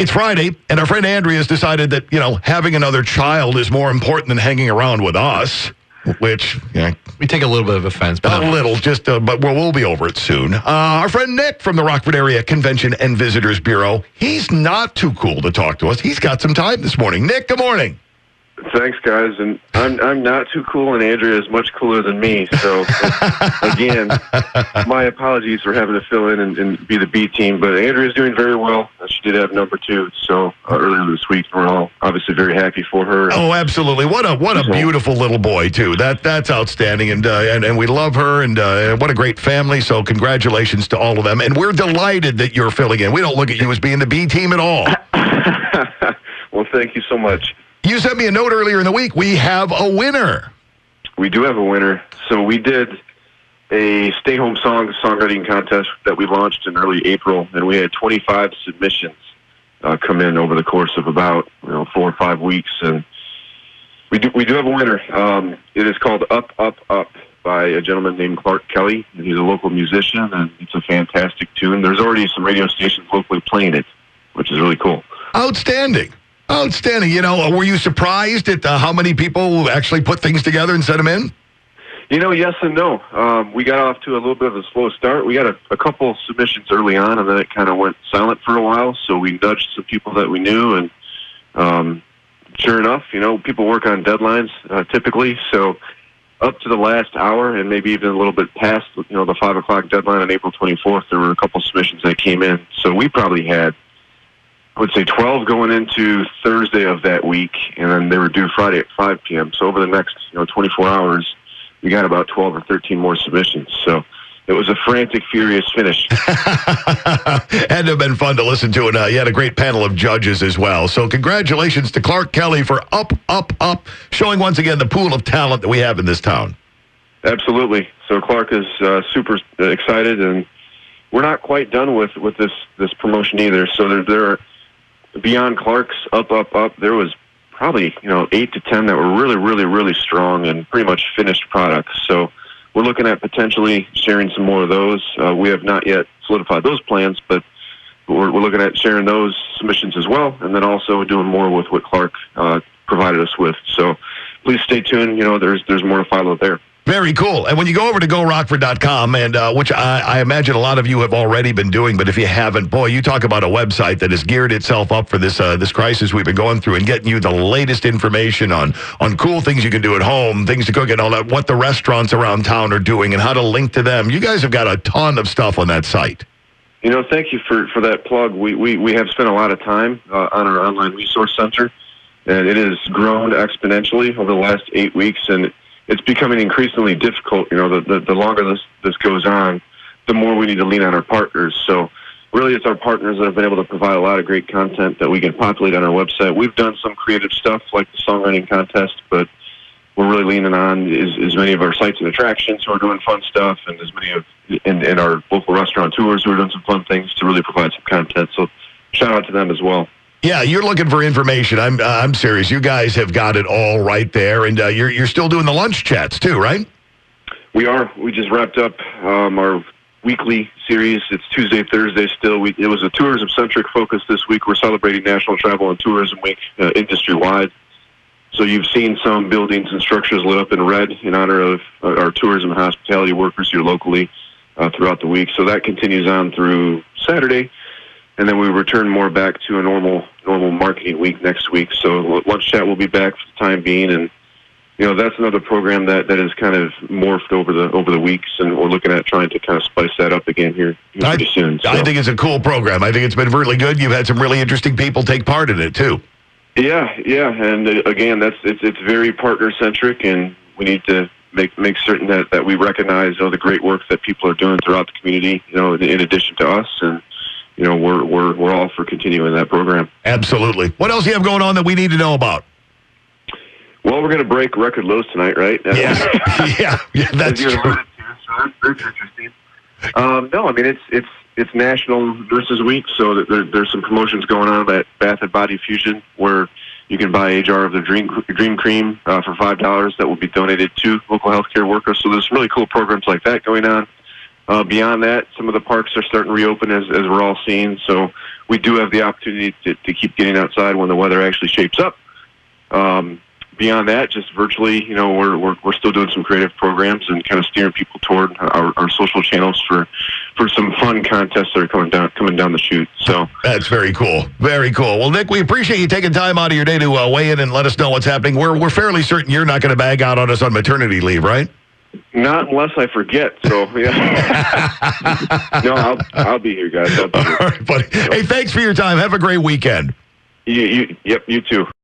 It's Friday, and our friend Andrea has decided that, having another child is more important than hanging around with us, which, we take a little bit of offense. But but we'll be over it soon. Our friend Nick from the Rockford Area Convention and Visitors Bureau, he's not too cool to talk to us. He's got some time this morning. Nick, good morning. Thanks, guys. And I'm not too cool, and Andrea is much cooler than me. So, again, my apologies for having to fill in and be the B team. But Andrea's doing very well. She did have number 2, so earlier this week. We're all obviously very happy for her. Oh, absolutely! What a beautiful little boy too. That's outstanding, and we love her, and what a great family. So, congratulations to all of them, and we're delighted that you're filling in. We don't look at you as being the B team at all. Well, thank you so much. You sent me a note earlier in the week. We have a winner. We do have a winner. So we did a stay-home songwriting contest that we launched in early April, and we had 25 submissions come in over the course of about 4 or 5 weeks, and we do have a winner. It is called Up, Up, Up by a gentleman named Clark Kelly, and he's a local musician, and it's a fantastic tune. There's already some radio stations locally playing it, which is really cool. Outstanding. Were you surprised at how many people actually put things together and sent them in? Yes and no. We got off to a little bit of a slow start. We got a couple submissions early on, and then it kind of went silent for a while. So we nudged some people that we knew, and sure enough, people work on deadlines typically. So up to the last hour, and maybe even a little bit past, the 5 o'clock deadline on April 24th, there were a couple submissions that came in. So we probably had, I would say, 12 going into Thursday of that week, and then they were due Friday at 5 p.m. So over the next 24 hours, we got about 12 or 13 more submissions. So it was a frantic, furious finish. Had to have been fun to listen to, and you had a great panel of judges as well. So congratulations to Clark Kelly for Up, Up, Up, showing once again the pool of talent that we have in this town. Absolutely. So Clark is super excited, and we're not quite done with this promotion either. So there are, beyond Clark's Up, Up, Up, there was probably 8 to 10 that were really, really, really strong and pretty much finished products. So we're looking at potentially sharing some more of those. We have not yet solidified those plans, but we're looking at sharing those submissions as well, and then also doing more with what Clark provided us with. So please stay tuned. There's more to follow there. Very cool. And when you go over to rockford.com, and which I imagine a lot of you have already been doing, but if you haven't, boy, you talk about a website that has geared itself up for this crisis we've been going through and getting you the latest information on cool things you can do at home, things to cook and all that, what the restaurants around town are doing and how to link to them. You guys have got a ton of stuff on that site. Thank you for that plug. We have spent a lot of time on our online resource center, and it has grown exponentially over the last 8 weeks, and it's becoming increasingly difficult. The longer this goes on, the more we need to lean on our partners. So really it's our partners that have been able to provide a lot of great content that we can populate on our website. We've done some creative stuff like the songwriting contest, but we're really leaning on as many of our sites and attractions who are doing fun stuff, and as many of in our local restaurateurs who are doing some fun things to really provide some content. So shout out to them as well. Yeah, you're looking for information. I'm serious. You guys have got it all right there, and you're still doing the lunch chats too, right? We are. We just wrapped up our weekly series. It's Tuesday, Thursday still. It was a tourism-centric focus this week. We're celebrating National Travel and Tourism Week industry-wide. So you've seen some buildings and structures lit up in red in honor of our tourism and hospitality workers here locally throughout the week. So that continues on through Saturday. And then we return more back to a normal marketing week next week. So Lunch Chat will be back for the time being, and that's another program that is kind of morphed over the weeks, and we're looking at trying to kind of spice that up again here pretty soon. So. I think it's a cool program. I think it's been really good. You've had some really interesting people take part in it too. Yeah, and again, it's very partner centric, and we need to make certain that we recognize the great work that people are doing throughout the community. In addition to us, and we're all for continuing that program. Absolutely. What else do you have going on that we need to know about? Well, we're going to break record lows tonight, right? Yeah, that's true. So that's interesting. No, I mean it's National Nurses Week, so there's some promotions going on at Bath and Body Fusion where you can buy a jar of the Dream Cream for $5 that will be donated to local healthcare workers. So there's some really cool programs like that going on. Beyond that, some of the parks are starting to reopen as we're all seeing. So we do have the opportunity to keep getting outside when the weather actually shapes up. Beyond that, just virtually, we're still doing some creative programs and kind of steering people toward our social channels for some fun contests that are coming down the chute. So that's very cool. Very cool. Well, Nick, we appreciate you taking time out of your day to weigh in and let us know what's happening. We're fairly certain you're not going to bag out on us on maternity leave, right? Not unless I forget. So yeah. No, I'll be here, guys. I'll be here. All right, buddy. Hey, thanks for your time. Have a great weekend. Yep, you too.